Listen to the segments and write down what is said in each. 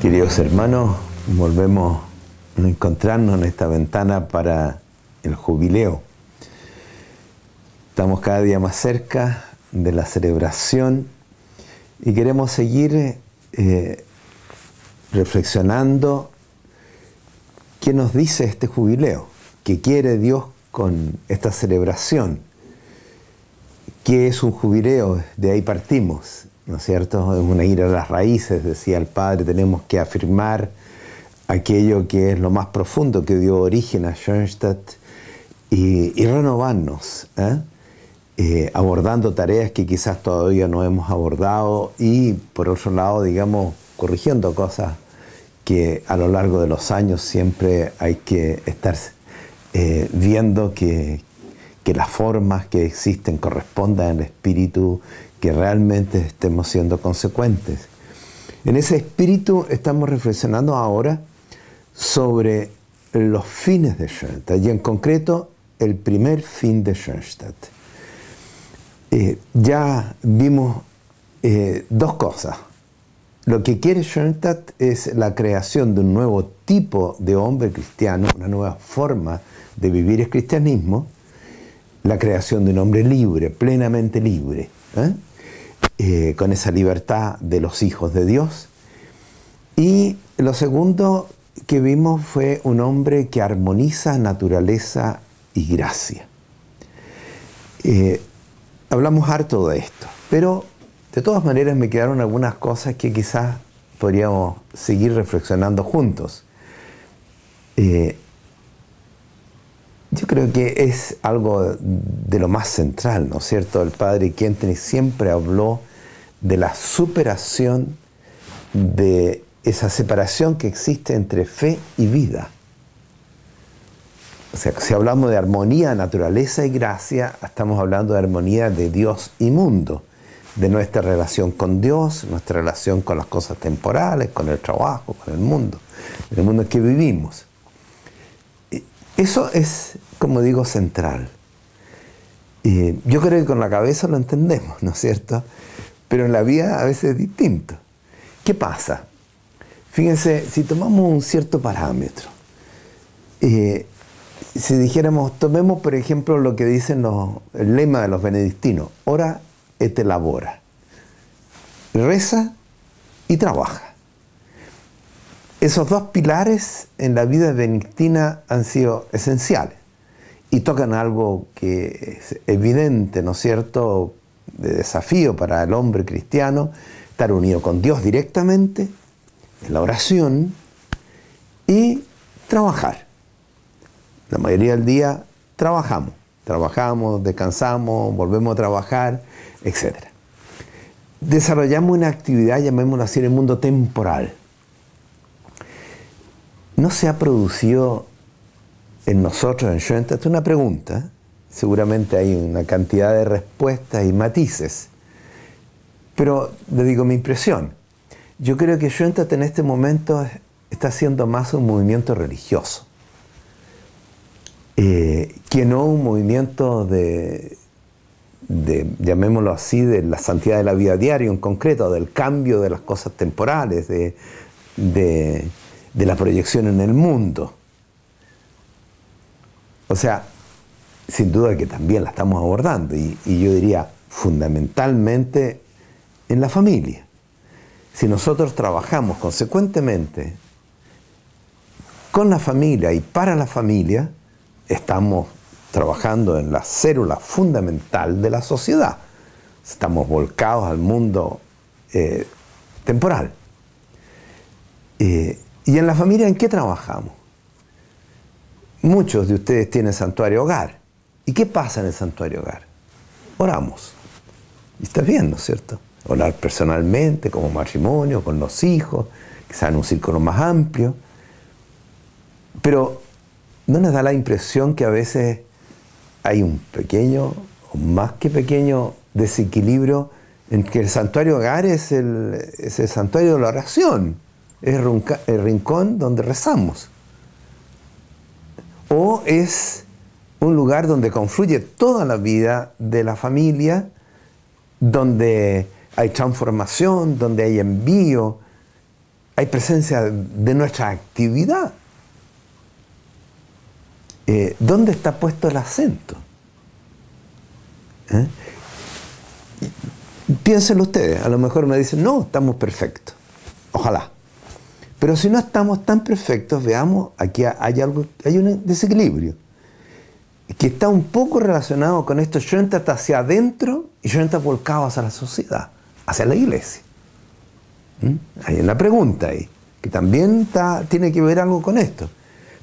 Queridos hermanos, volvemos a encontrarnos en esta ventana para el jubileo. Estamos cada día más cerca de la celebración y queremos seguir reflexionando qué nos dice este jubileo, qué quiere Dios con esta celebración. ¿Qué es un jubileo? De ahí partimos, ¿no es cierto? Es una ir a las raíces, decía el Padre. Tenemos que afirmar aquello que es lo más profundo que dio origen a Schoenstatt y renovarnos, abordando tareas que quizás todavía no hemos abordado y, por otro lado, digamos, corrigiendo cosas que a lo largo de los años siempre hay que estar viendo que las formas que existen correspondan al espíritu, que realmente estemos siendo consecuentes. En ese espíritu estamos reflexionando ahora sobre los fines de Schoenstatt y en concreto el primer fin de Schoenstatt. Ya vimos dos cosas. Lo que quiere Schoenstatt es la creación de un nuevo tipo de hombre cristiano, una nueva forma de vivir el cristianismo, la creación de un hombre libre, plenamente libre, con esa libertad de los hijos de Dios. Y lo segundo que vimos fue un hombre que armoniza naturaleza y gracia. Hablamos harto de esto, pero de todas maneras me quedaron algunas cosas que quizás podríamos seguir reflexionando juntos. Yo creo que es algo de lo más central, ¿no es cierto? El padre Kentenich siempre habló de la superación de esa separación que existe entre fe y vida. O sea, si hablamos de armonía, naturaleza y gracia, estamos hablando de armonía de Dios y mundo, de nuestra relación con Dios, nuestra relación con las cosas temporales, con el trabajo, con el mundo en que vivimos. Eso es, como digo, central. Yo creo que con la cabeza lo entendemos, ¿no es cierto? Pero en la vida a veces es distinto. ¿Qué pasa? Fíjense, si tomamos un cierto parámetro, si dijéramos, tomemos por ejemplo lo que dicen el lema de los benedictinos, ora et labora, reza y trabaja. Esos dos pilares en la vida benedictina han sido esenciales y tocan algo que es evidente, ¿no es cierto?, de desafío para el hombre cristiano, estar unido con Dios directamente, en la oración y trabajar. La mayoría del día trabajamos, descansamos, volvemos a trabajar, etc. Desarrollamos una actividad, llamémoslo así, en el mundo temporal. ¿No se ha producido en nosotros, en Schoenstatt, una pregunta? Seguramente hay una cantidad de respuestas y matices. Pero le digo mi impresión. Yo creo que Schoenstatt en este momento está haciendo más un movimiento religioso, que no un movimiento llamémoslo así, de la santidad de la vida diaria en concreto, del cambio de las cosas temporales, de la proyección en el mundo. O sea, sin duda que también la estamos abordando y yo diría fundamentalmente en la familia. Si nosotros trabajamos consecuentemente con la familia y para la familia, estamos trabajando en la célula fundamental de la sociedad. Estamos volcados al mundo temporal. ¿Y en la familia en qué trabajamos? Muchos de ustedes tienen santuario hogar. ¿Y qué pasa en el santuario hogar? Oramos. Y está bien, ¿no es cierto? Orar personalmente, como matrimonio, con los hijos, quizás en un círculo más amplio. Pero ¿no nos da la impresión que a veces hay un pequeño, o más que pequeño, desequilibrio en que el santuario hogar es el santuario de la oración? Es el rincón donde rezamos. O es un lugar donde confluye toda la vida de la familia, donde hay transformación, donde hay envío, hay presencia de nuestra actividad. ¿Dónde está puesto el acento? Piénsenlo ustedes, a lo mejor me dicen, no, estamos perfectos. Ojalá. Pero si no estamos tan perfectos, veamos, aquí hay un desequilibrio que está un poco relacionado con esto. Yo entro hacia adentro y yo entro volcado hacia la sociedad, hacia la iglesia. Hay una pregunta ahí, que también tiene que ver algo con esto.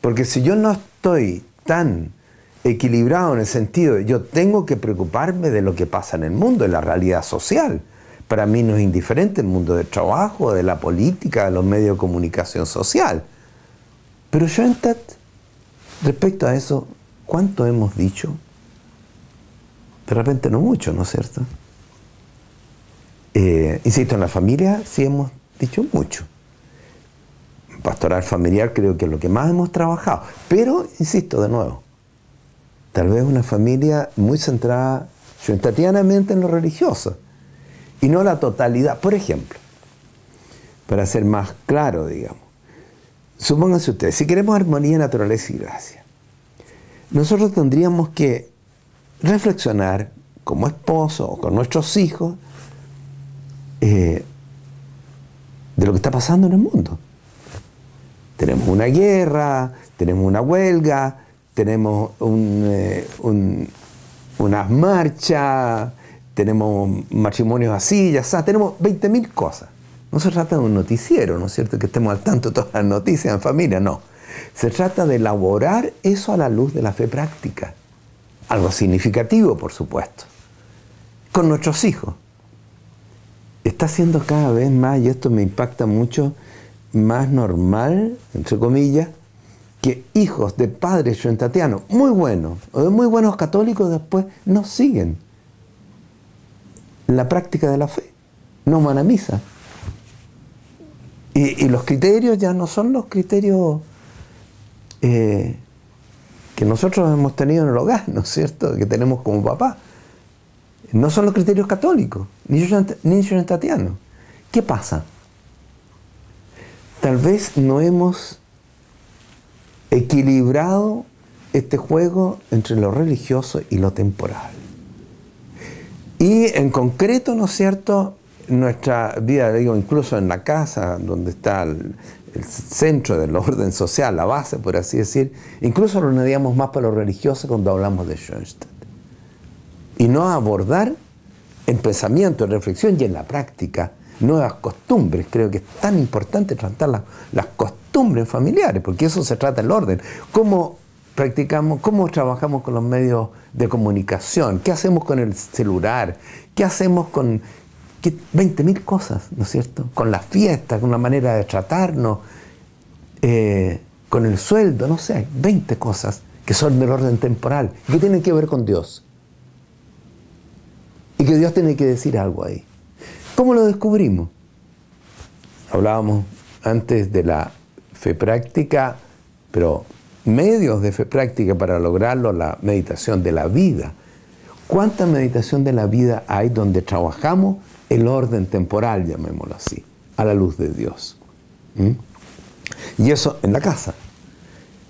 Porque si yo no estoy tan equilibrado en el sentido de yo tengo que preocuparme de lo que pasa en el mundo, en la realidad social. Para mí no es indiferente el mundo del trabajo, de la política, de los medios de comunicación social. Pero yo respecto a eso, ¿cuánto hemos dicho? De repente no mucho, ¿no es cierto? Insisto, en la familia sí hemos dicho mucho. Pastoral familiar creo que es lo que más hemos trabajado. Pero, insisto de nuevo, tal vez una familia muy centrada tatianamente en lo religioso y no la totalidad. Por ejemplo, para ser más claro, digamos, supónganse ustedes, si queremos armonía, naturaleza y gracia, nosotros tendríamos que reflexionar como esposo o con nuestros hijos de lo que está pasando en el mundo. Tenemos una guerra, tenemos una huelga, tenemos unas marchas, tenemos matrimonios así, ya está, tenemos 20.000 cosas. No se trata de un noticiero, ¿no es cierto?, que estemos al tanto de todas las noticias en familia, no. Se trata de elaborar eso a la luz de la fe práctica. Algo significativo, por supuesto. Con nuestros hijos. Está siendo cada vez más, y esto me impacta mucho, más normal, entre comillas, que hijos de padres tatianos muy buenos, o de muy buenos católicos, después no siguen la práctica de la fe, no van a misa. Y los criterios ya no son los criterios que nosotros hemos tenido en el hogar, ¿no es cierto?, que tenemos como papá. No son los criterios católicos, ni tatianos. ¿Qué pasa? Tal vez no hemos equilibrado este juego entre lo religioso y lo temporal. Y en concreto, ¿no es cierto?, nuestra vida, digo, incluso en la casa, donde está el centro del orden social, la base, por así decir, incluso lo añadíamos más para lo religioso cuando hablamos de Schoenstatt. Y no abordar en pensamiento, en reflexión y en la práctica nuevas costumbres. Creo que es tan importante tratar las costumbres familiares, porque eso se trata del orden. ¿Cómo practicamos, cómo trabajamos con los medios de comunicación? ¿Qué hacemos con el celular? ¿Qué hacemos con 20.000 cosas, ¿no es cierto? Con las fiestas, con la manera de tratarnos, con el sueldo, no sé, 20 cosas que son del orden temporal, que tienen que ver con Dios. Y que Dios tiene que decir algo ahí. ¿Cómo lo descubrimos? Hablábamos antes de la fe práctica, pero medios de fe práctica para lograrlo, la meditación de la vida. ¿Cuánta meditación de la vida hay donde trabajamos el orden temporal, llamémoslo así, a la luz de Dios? Y eso en la casa.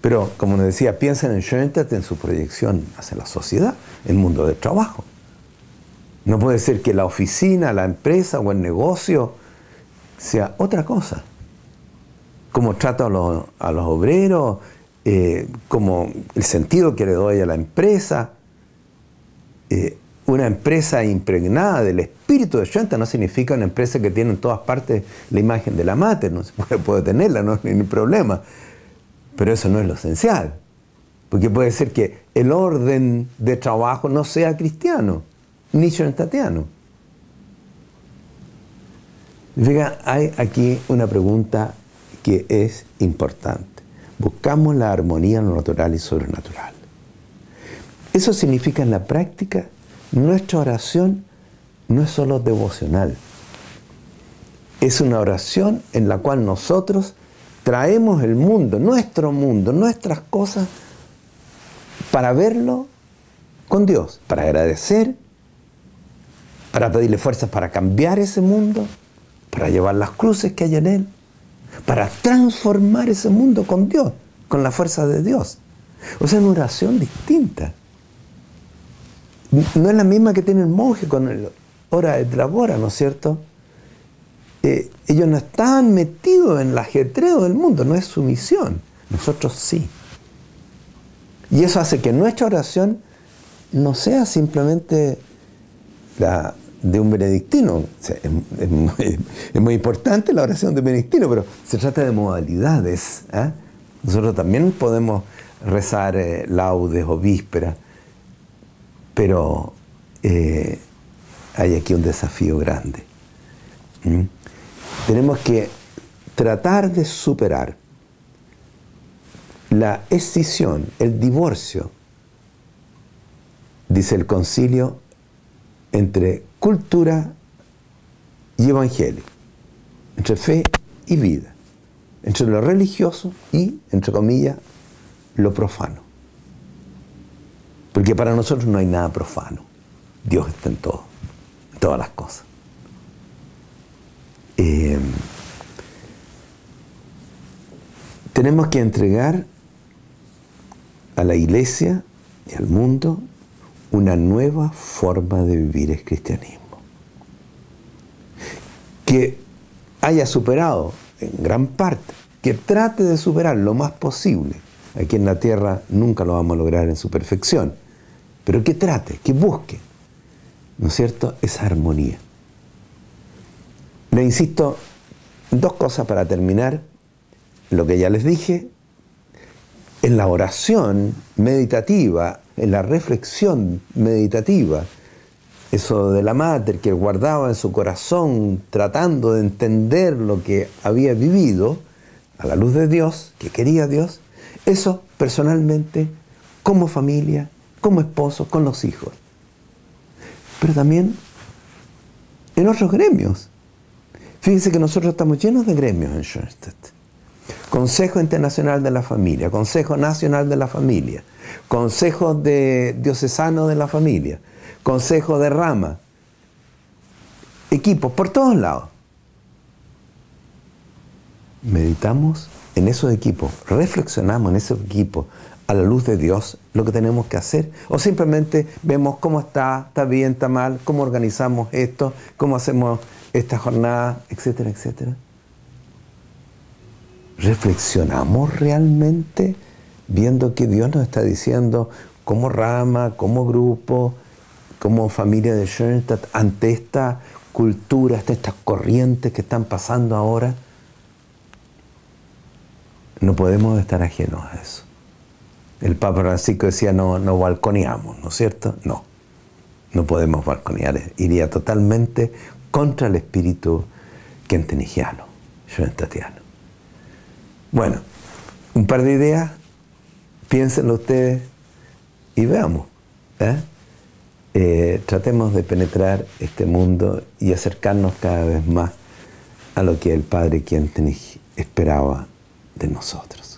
Pero, como les decía, piensen en Schoenstatt, en su proyección hacia la sociedad, el mundo del trabajo. No puede ser que la oficina, la empresa o el negocio sea otra cosa. Cómo trato a los obreros, como el sentido que le doy a la empresa. Una empresa impregnada del espíritu de Schoenstatt no significa una empresa que tiene en todas partes la imagen de la mater. No se puede tenerla, no hay ningún problema. Pero eso no es lo esencial. Porque puede ser que el orden de trabajo no sea cristiano, ni schoenstattiano. Fíjate, hay aquí una pregunta que es importante. Buscamos la armonía en lo natural y sobrenatural. Eso significa en la práctica, nuestra oración no es solo devocional. Es una oración en la cual nosotros traemos el mundo, nuestras cosas, para verlo con Dios, para agradecer, para pedirle fuerzas para cambiar ese mundo, para llevar las cruces que hay en él, para transformar ese mundo con Dios, con la fuerza de Dios. O sea, una oración distinta. No es la misma que tiene el monje con el hora de labora, ¿no es cierto? Ellos no están metidos en el ajetreo del mundo, no es su misión. Nosotros sí. Y eso hace que nuestra oración no sea simplemente la de un benedictino. O sea, es muy importante la oración de un benedictino, pero se trata de modalidades. Nosotros también podemos rezar laudes o vísperas, pero hay aquí un desafío grande. Tenemos que tratar de superar la escisión, el divorcio, dice el concilio, entre cultura y evangelio, entre fe y vida, entre lo religioso y, entre comillas, lo profano. Porque para nosotros no hay nada profano. Dios está en todo, en todas las cosas. Tenemos que entregar a la iglesia y al mundo una nueva forma de vivir el cristianismo, que haya superado en gran parte, que trate de superar lo más posible. Aquí en la tierra nunca lo vamos a lograr en su perfección, pero que trate, que busque, ¿no es cierto?, esa armonía. Le insisto en dos cosas para terminar. Lo que ya les dije, en la oración meditativa, en la reflexión meditativa, eso de la Mater que guardaba en su corazón tratando de entender lo que había vivido a la luz de Dios, que quería Dios, eso personalmente, como familia, como esposo, con los hijos. Pero también en otros gremios. Fíjense que nosotros estamos llenos de gremios en Schoenstatt. Consejo Internacional de la Familia, Consejo Nacional de la Familia, Consejo Diocesano de la Familia, Consejo de Rama, equipos por todos lados. Meditamos en esos equipos, reflexionamos en esos equipos a la luz de Dios lo que tenemos que hacer, o simplemente vemos cómo está bien, está mal, cómo organizamos esto, cómo hacemos esta jornada, etcétera, etcétera. ¿Reflexionamos realmente viendo que Dios nos está diciendo como Rama, como grupo, como familia de Schoenstatt ante esta cultura, ante estas corrientes que están pasando ahora? No podemos estar ajenos a eso. El Papa Francisco decía no balconeamos, ¿no es cierto? No podemos balconear. Iría totalmente contra el espíritu kentenigiano, schoenstattiano. Bueno, un par de ideas, piénsenlo ustedes y veamos. Tratemos de penetrar este mundo y acercarnos cada vez más a lo que el Padre Kentenich esperaba de nosotros.